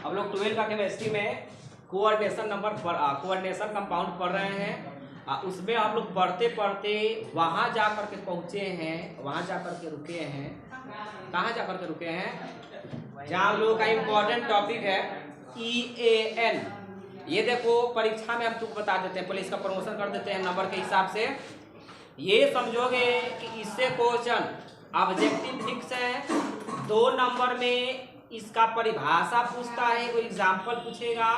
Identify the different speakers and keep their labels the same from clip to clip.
Speaker 1: हम लोग 12 का केमिस्ट्री में कोऑर्डिनेशन कंपाउंड पढ़ रहे हैं। उसमें हम लोग पढ़ते पढ़ते वहाँ जा कर के पहुँचे हैं, वहाँ जा कर के रुके हैं। कहाँ जा कर के रुके हैं? जहाँ हम लोगों का इम्पोर्टेंट टॉपिक है EAN। ये देखो परीक्षा में हम तुमको बता देते हैं, पहले इसका प्रमोशन कर देते हैं नंबर के हिसाब से। ये समझोगे कि इससे क्वेश्चन ऑब्जेक्टिव फिक्स है, 2 नंबर में इसका परिभाषा पूछता है, कोई एग्जाम्पल पूछेगा।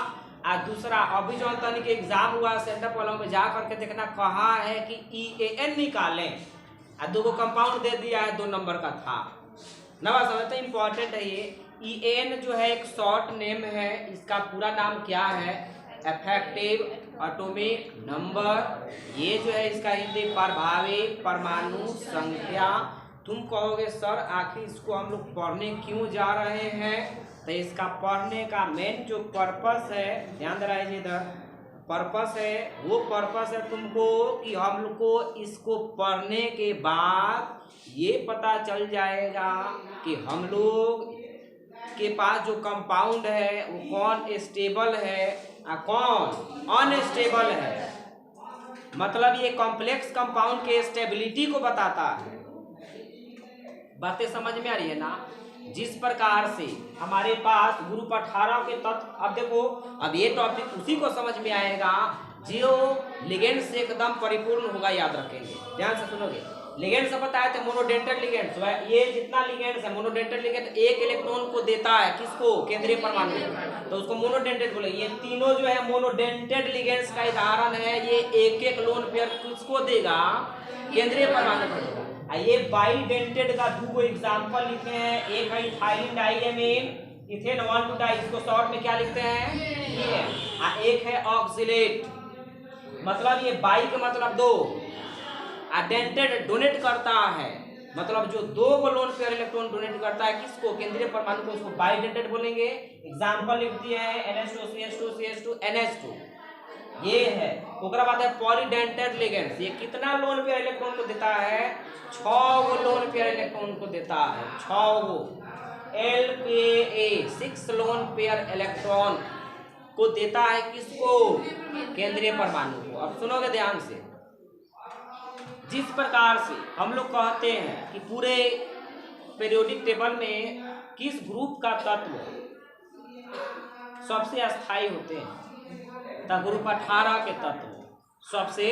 Speaker 1: और दूसरा अभी जो तनिक एग्जाम हुआ सेंटर वालों में जा करके देखना कहा है कि EAN निकालें, और 2 कंपाउंड दे दिया है, 2 नंबर का था। नवा समझते इम्पोर्टेंट है ये। EAN जो है एक शॉर्ट नेम है, इसका पूरा नाम क्या है? Effective atomic number. ये जो है इसका हिंदी प्रभावी परमाणु संख्या। तुम कहोगे सर आखिर इसको हम लोग पढ़ने क्यों जा रहे हैं? तो इसका पढ़ने का मेन जो पर्पस है, ध्यान दे रहा इधर, पर्पस है, वो पर्पस है तुमको कि हम लोग को इसको पढ़ने के बाद ये पता चल जाएगा कि हम लोग के पास जो कंपाउंड है वो कौन स्टेबल है और कौन अनस्टेबल है। मतलब ये कॉम्प्लेक्स कंपाउंड के स्टेबिलिटी को बताता है। बातें समझ में आ रही है ना? जिस प्रकार से हमारे पास ग्रुप 18 के तत्व, अब देखो अब ये टॉपिक उसी को समझ में आएगा जो लिगेंड से एकदम परिपूर्ण होगा। याद रखेंगे, ध्यान से सुनोगे। लिगेंड से बताया थे मोनोडेंटेड लिगेंड, ये जितना लिगेंड है मोनोडेंटेड लिगेंड एक इलेक्ट्रॉन को देता है, किसको? केंद्रीय परमाणु, तो उसको मोनोडेंटेड बोलेंगे। ये तीनों जो है मोनोडेंटेड लिगेंड्स का उदाहरण है। ये एक लोन पेयर किसको देगा? केंद्रीय परमाणु को देगा। ये बाइडेंटेड का 2 एग्जाम्पल लिखे हैं। एक है इथाइलिन डाइएमीन, इथेन 1 2 डाई, इसको शॉर्ट में क्या लिखते हैं? एक है ऑक्सिलेट। मतलब ये बाई का मतलब 2, डेंटेड डोनेट करता है, मतलब जो 2 लोन पेयर इलेक्ट्रॉन डोनेट करता है किसको? केंद्रीय परमाणु को, उसको बाइडेंटेड बोलेंगे। एग्जाम्पल लिख दिए हैं NH2 CH2 CH2 NH2। ये है। ओकरा बाद है पॉलीडेंटेड लिगेंड्स। ये कितना लोन पेयर इलेक्ट्रॉन को देता है? 6 लोन पेयर इलेक्ट्रॉन को देता है, 6 LPA 6 लोन पेयर इलेक्ट्रॉन को देता है, किसको? केंद्रीय परमाणु को। अब सुनोगे ध्यान से। जिस प्रकार से हम लोग कहते हैं कि पूरे पीरियोडिक टेबल में किस ग्रुप का तत्व सबसे अस्थाई होते हैं, तो ग्रुप 18 के तत्व सबसे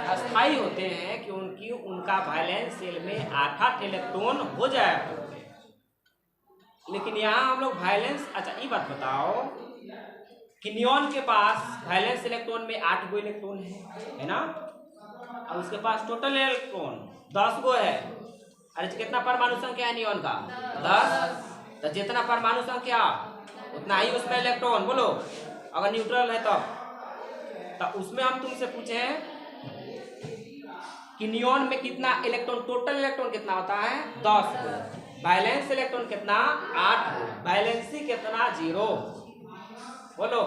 Speaker 1: अस्थाई होते हैं क्योंकि उनका वैलेंस शेल में 8 इलेक्ट्रॉन हो जाया करते हैं। लेकिन यहाँ हम लोग वैलेंस, अच्छा ये बात बताओ कि नियॉन के पास वैलेंस इलेक्ट्रॉन में 8 इलेक्ट्रॉन है ना? और उसके पास टोटल इलेक्ट्रॉन 10 है। अरे कितना परमाणु संख्या है नियॉन का? 10। तो जितना परमाणु संख्या उतना ही उसमें इलेक्ट्रॉन। बोलो अगर न्यूट्रल है तो उसमें हम तुमसे पूछे कि नियॉन में कितना इलेक्ट्रॉन, टोटल इलेक्ट्रॉन कितना होता है? 10। वैलेंस इलेक्ट्रॉन कितना? 8। वैलेंसी कितना? 0। बोलो।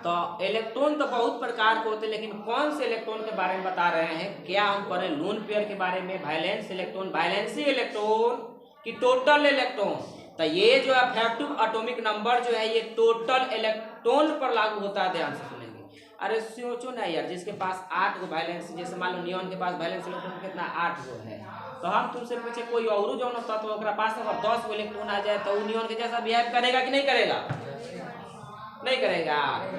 Speaker 1: तो इलेक्ट्रॉन तो बहुत प्रकार के होते हैं, लेकिन कौन से इलेक्ट्रॉन के बारे में बता रहे हैं? क्या हम पढ़े? लोन पेयर के बारे में, वैलेंस इलेक्ट्रॉन, वैलेंसी इलेक्ट्रॉन की टोटल इलेक्ट्रॉन। तो ये जो इफेक्टिव एटॉमिक नंबर जो है ये टोटल इलेक्ट्रॉन पर लागू होता है। ध्यान से सुनेंगे। अरे सोचो ना यार, जिसके पास 8 वैलेंसी, जैसे मान लो नियॉन के पास वैलेंस इलेक्ट्रॉन कितना? 8 है। तो हम तुमसे पूछे कोई और जो तत्व तो पास अगर 10 इलेक्ट्रॉन आ जाए तो नियॉन के जैसा बिहेव करेगा कि नहीं करेगा? नहीं करेगा।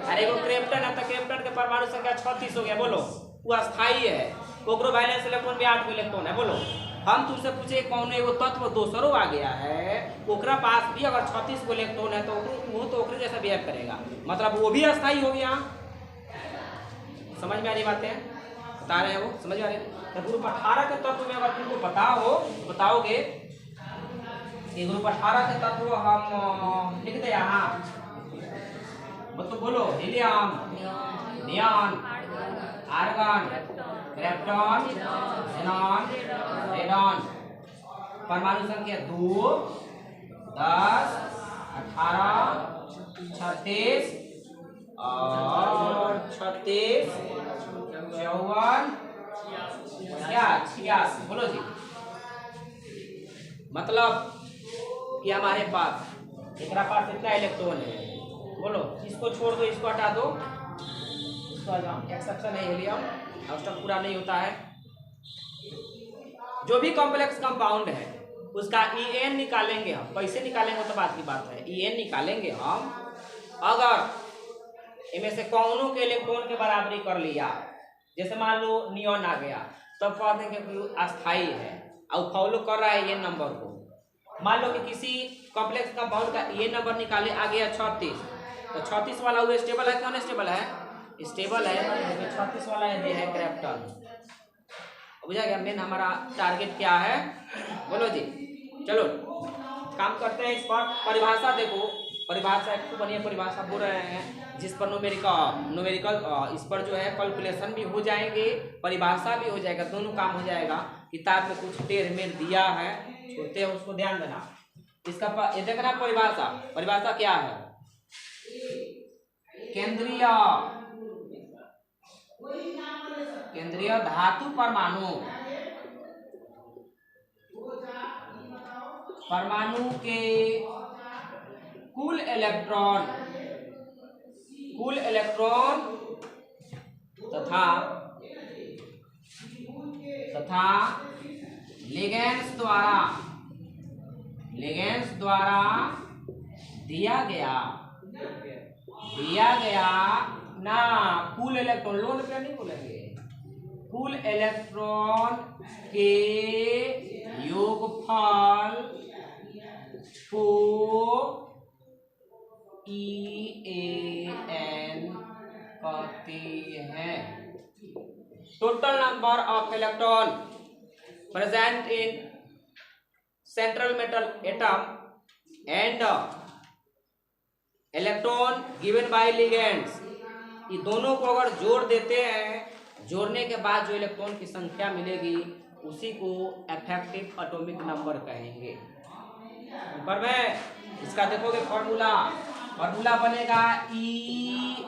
Speaker 1: अरे वो क्रिप्टन है तो क्रिप्टन के परमाणु संख्या 36 हो गया। बोलो वो अस्थाई है, ओकरो वैलेंस इलेक्ट्रॉन में 8 इलेक्ट्रॉन है। बोलो हम तुमसे पूछे कौन एगो तत्व दोसरो आ गया है, ओकरा पास भी अगर 36 इलेक्ट्रॉन है तो वो तो ओकरे जैसा बिहेव करेगा, मतलब वो भी अस्थाई हो गया। समझ में आ रही बातें? बता रहे हैं वो, समझ में आ रहे हैं? तो ग्रुप 18 के तत्व में अगर तुमको पता हो, बताओगे कि ग्रुप 18 के तत्व हम लिख दे यहाँ। तो बोलो helium, neon, argon, krypton, xenon, radon. परमाणु संख्या 2, 10, 18, 36 और 36, 54, क्या 86। बोलो जी। मतलब कि हमारे पास एकरा पास इतना इलेक्ट्रॉन है, बोलो इसको छोड़ दो, इसको हटा दो, इसको एक्सेप्शन है हीलियम, आवश्यक पूरा नहीं होता है। जो भी कॉम्प्लेक्स कंपाउंड है उसका EN निकालेंगे हम, कैसे निकालेंगे तो बात की बात है। EN निकालेंगे हम अगर इनमें से कौनों के इलेक्ट्रॉन के बराबरी कर लिया, जैसे मान लो नियॉन आ गया, तब कह देंगे कि अस्थाई है और फॉलो कर रहा है EN नंबर को। मान लो कि किसी कॉम्प्लेक्स कंपाउंड का EN नंबर निकाले आ गया 36, तो 36 वाला वो स्टेबल है, कौन स्टेबल है? स्टेबल है। 36 वाला ये है क्रिप्टन। बुझा गया मेन हमारा टारगेट क्या है, बोलो जी। चलो काम करते हैं इस पर। परिभाषा देखो, परिभाषा एक बढ़िया परिभाषा बोल रहे हैं जिस पर न्यूमेरिकल इस पर जो है कैलकुलेशन भी हो जाएंगे, परिभाषा भी हो जाएगा, दोनों काम हो जाएगा। किताब में कुछ टेढ़ मेढ़ दिया है, छोड़ते हैं उसको ध्यान देना। इसका ये देखना परिभाषा, परिभाषा क्या है? केंद्रीय धातु परमाणु, परमाणु के कुल इलेक्ट्रॉन तथा लिगेंड्स द्वारा दिया गया ना कुल इलेक्ट्रॉन, लोन पे नहीं बोलेंगे, कुल इलेक्ट्रॉन के योगफल को EAN कहते हैं। Total number of electron present in central metal atom and electron given by ligands, ये दोनों को अगर जोड़ देते हैं, जोड़ने के बाद जो इलेक्ट्रॉन की संख्या मिलेगी उसी को इफेक्टिव एटॉमिक नंबर कहेंगे। पर में इसका देखोगे फॉर्मूला बनेगा EAN।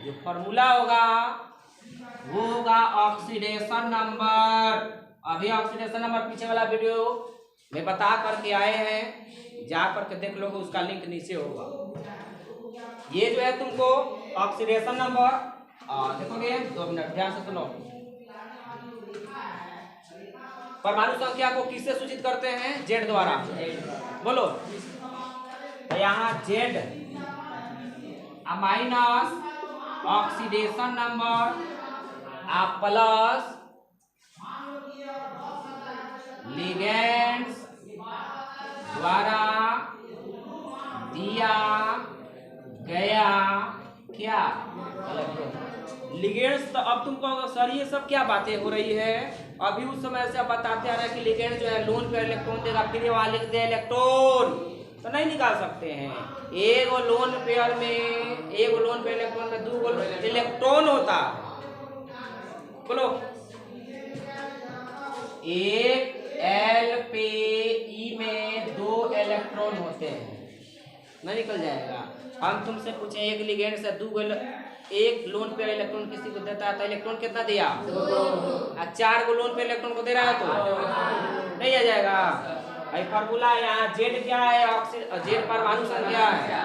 Speaker 1: जो फॉर्मूला होगा वो होगा ऑक्सीडेशन नंबर। अभी ऑक्सीडेशन नंबर पीछे वाला वीडियो में बता करके आए हैं, जा करके देख लोगे, उसका लिंक नीचे होगा। ये जो है तुमको ऑक्सीडेशन नंबर देखोगे, 2 मिनट ध्यान से सुनो। परमाणु संख्या को किससे सूचित करते हैं? Z द्वारा। बोलो तो यहाँ Z minus oxidation number plus ligands द्वारा दिया गया क्या? लिगेंड्स। तो अब तुम कहोगे सर ये सब क्या बातें हो रही है? अभी उस समय से आप बताते आ रहे हैं कि लिगेंड जो है लोन पे इलेक्ट्रॉन देगा, फिर ये वहां लिख दे इलेक्ट्रॉन, तो नहीं निकाल सकते हैं। एक लोन पेयर में, एक लोन पे इलेक्ट्रॉन में 2 इलेक्ट्रॉन होता है। बोलो एक L पे E में 2 इलेक्ट्रॉन होते हैं, नहीं निकल जाएगा। हम तुमसे पूछे एक लिगेंड से 2 एक लोन पे इलेक्ट्रॉन किसी को देता है तो इलेक्ट्रॉन कितना दिया? 2। 4 लोन पे इलेक्ट्रॉन को दे रहा है तो नहीं आ जाएगा। भाई फॉर्मूला यहाँ Z क्या है? Z परमाणु संख्या है,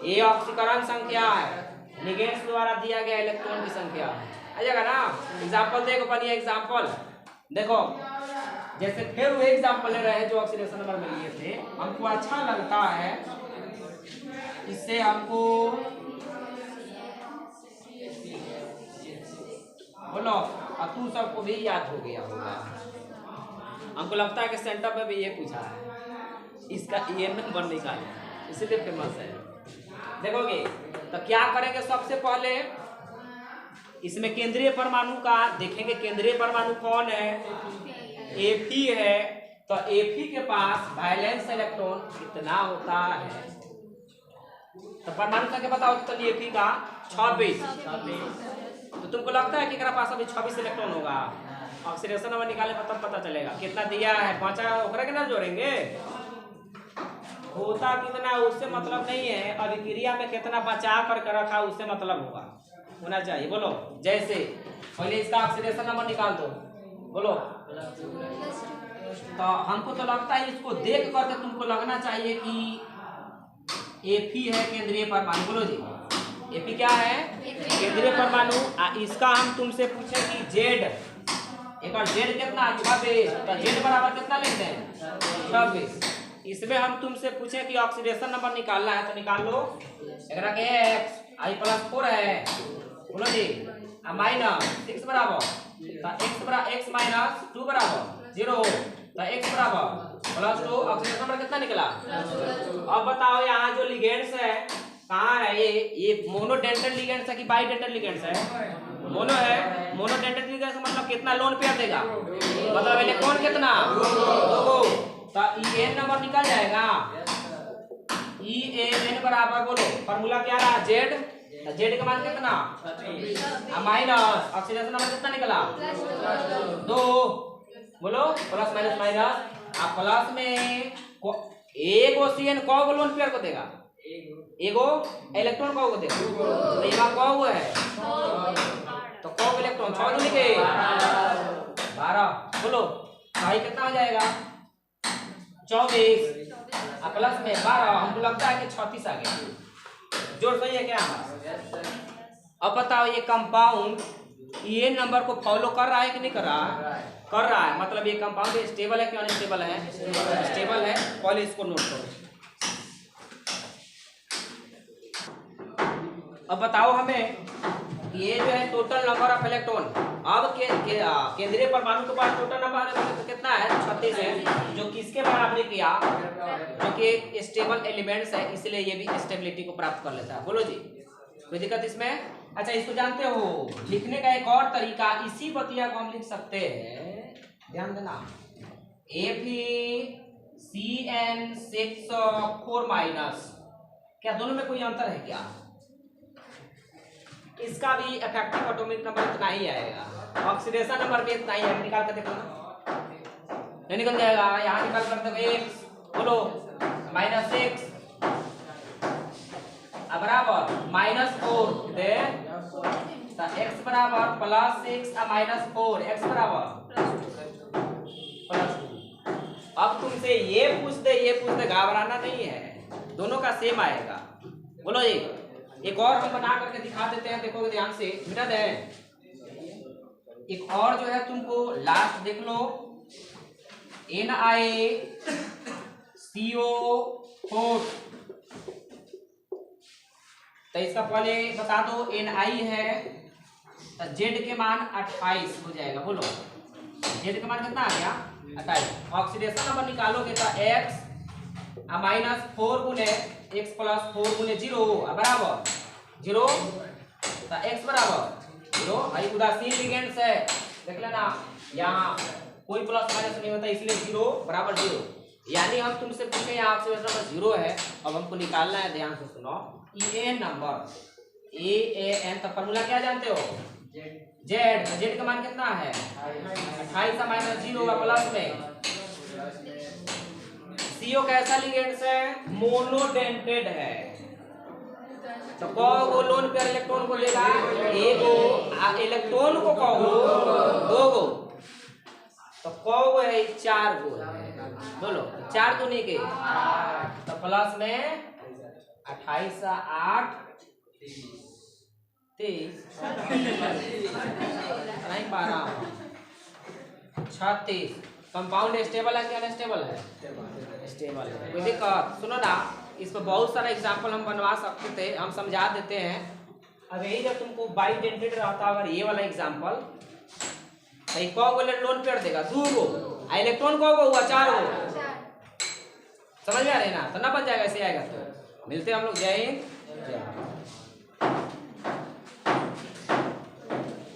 Speaker 1: ये ऑक्सीकरण संख्या है, लिगेंड्स द्वारा दिया गया इलेक्ट्रॉन की संख्या आ जाएगा ना। एग्जाम्पल देखो, बढ़िया एग्जाम्पल देखो। जैसे फिर वो एग्जाम्पल ले रहे हैं जो ऑक्सीडेशन नंबर में लिए थे, हमको अच्छा लगता है, इससे हमको बोलो और तू सबको भी याद हो गया होगा। हमको लगता है कि सेंटर में भी ये पूछा है, इसका EN नंबर निकालना, इसीलिए फेमस है। देखोगे तो क्या करेंगे? सबसे पहले इसमें केंद्रीय परमाणु का देखेंगे। केंद्रीय परमाणु कौन है? Fe है। तो Fe के पास वैलेंस इलेक्ट्रॉन कितना होता है? तो परमाणु संख्या बताओ तो Fe का 26। तो तुमको लगता है कि एकरा पास अभी 26 इलेक्ट्रॉन होगा? ऑक्सीडेशन नंबर निकालने पर तब पता चलेगा कितना दिया है। 5 ओकरा के ना जोड़ेंगे, होता कितना उससे मतलब नहीं है, अभिक्रिया में कितना बचा करके रखा उससे मतलब होना चाहिए। बोलो जैसे पहले इसका ऑक्सीडेशन नंबर निकाल दो, बोलो तो हमको तो लगता है इसको देख करके तुमको लगना चाहिए कि Fe है केंद्रीय परमाणु। बोलो जी, Fe क्या है? केंद्रीय परमाणु। इसका हम तुमसे पूछे कि Z, एक बार Z कितना 26, तो Z बराबर कितना लेते हैं 26। इसमें हम तुमसे पूछे कि ऑक्सीडेशन नंबर निकालना है, तो निकाल लो। एकरा के X I+4 है। बोलो जी, माइनस 6 बराबर, तो x माइनस 2 बराबर 0, तो x बराबर +2। ऑक्सीडेशन नंबर कितना निकला? अब बताओ यहाँ जो लिगेंड्स है कहाँ है? ये मोनोडेंटल लिगेंड्स है कि बाइडेंटल लिगेंड्स है? मोनो है। मोनोडेंटल लिगेंड्स मतलब कितना लोन पेयर देगा? मतलब इलेक्ट्रॉन कितना? 2। तो En नंबर निकल जाएगा। En बराबर, बोलो फॉर्मूला क्या रहा? Z का मान कितना? माइनस ऑक्सीडेशन नंबर कितना निकला? 2। बोलो प्लस माइनस माइनस। आप प्लस में एगो CN कौगो लोन पेयर को देगा? एगो इलेक्ट्रॉन कौगो देगा? तो ये बात कौगो है, तो कौगो इलेक्ट्रॉन 6 दूनी के 12। बोलो भाई कितना हो जाएगा? 24 प्लस में 12। हमको लगता है कि 36 आ गया। जोड़ सही है क्या हमारा? अब बताओ ये कंपाउंड ये नंबर को फॉलो कर रहा है कि नहीं कर रहा है? कर रहा है। मतलब ये कंपाउंड स्टेबल है कि अनस्टेबल है? स्टेबल है। पहले इसको नोट करो। अब बताओ हमें ये जो है टोटल नंबर ऑफ इलेक्ट्रॉन। अब केंद्रीय परमाणु के पास टोटल नंबर कितना है? 36 है, जो किसके बराबर किया? जो कि एक स्टेबल एलिमेंट्स है, इसलिए ये भी स्टेबिलिटी को प्राप्त कर लेता है। बोलो जी, कोई दिक्कत इसमें? अच्छा, इसको जानते हो लिखने का एक और तरीका, इसी बतिया को हम लिख सकते हैं, ध्यान देना। FeCN6 क्या दोनों में कोई अंतर है क्या? इसका भी इफेक्टिव एटॉमिक नंबर इतना ही आएगा, ऑक्सीडेशन नंबर भी इतना ही है। निकाल कर देखो, नहीं निकल जाएगा। यहाँ निकाल कर देखो x, बोलो -6 बराबर -4 दे, तो x बराबर +6 -4, x बराबर +2। अब तुमसे ये पूछ दे घबराना नहीं है, दोनों का सेम आएगा। बोलो जी, एक और हम बना करके दिखा देते हैं, देखोगे ध्यान से, मिटा दे। एक और जो है तुमको लास्ट देख लो, NiCO4। तो इसका पहले बता दो, Ni है तो Z के मान 28 हो जाएगा। बोलो Z का मान कितना आ गया? 28। ऑक्सीडेशन नंबर निकालोगे तो x -4 गुने x + 4 गुने 0 बराबर 0, तो x बराबर 0। भाई उदासीन लिगेंड्स है, देख लेना यहाँ कोई प्लस माइनस नहीं होता, इसलिए 0 बराबर 0। यानी हम तुमसे पूछे यहाँ ऑक्सीडेशन नंबर 0 है। अब हमको निकालना है, ध्यान से सुनो, En नंबर En। तो फॉर्मूला क्या जानते हो? Z का मान कितना है? 28 -0 प्लस में CO कैसा लिगेंड्स है? मोनोडेंटेड है। तो कौगो लोन पेयर इलेक्ट्रॉन को लेगा? एगो। इलेक्ट्रॉन को कौगो? 2 गो। तो कौगो है? 4 गो है। बोलो 4 दूनी के, तो प्लस में 28 8 23 नहीं 12 36। कंपाउंड स्टेबल है कि अनस्टेबल है? स्टेबल है। कोई दिक्कत? सुनो ना, इस पर बहुत सारा एग्जाम्पल हम बनवा सकते थे, हम समझा देते हैं। अब यही जब तुमको बाइडेंटेड रहता अगर ये वाला एग्जाम्पल, तो कौगो लोन पेयर देगा? 2 गो। इलेक्ट्रॉन कौगो हुआ? 4 गो। समझ में आ रही ना? तो ना बन जाएगा, ऐसे आएगा। तो मिलते हैं हम लोग। जय हिंद, जय भारत।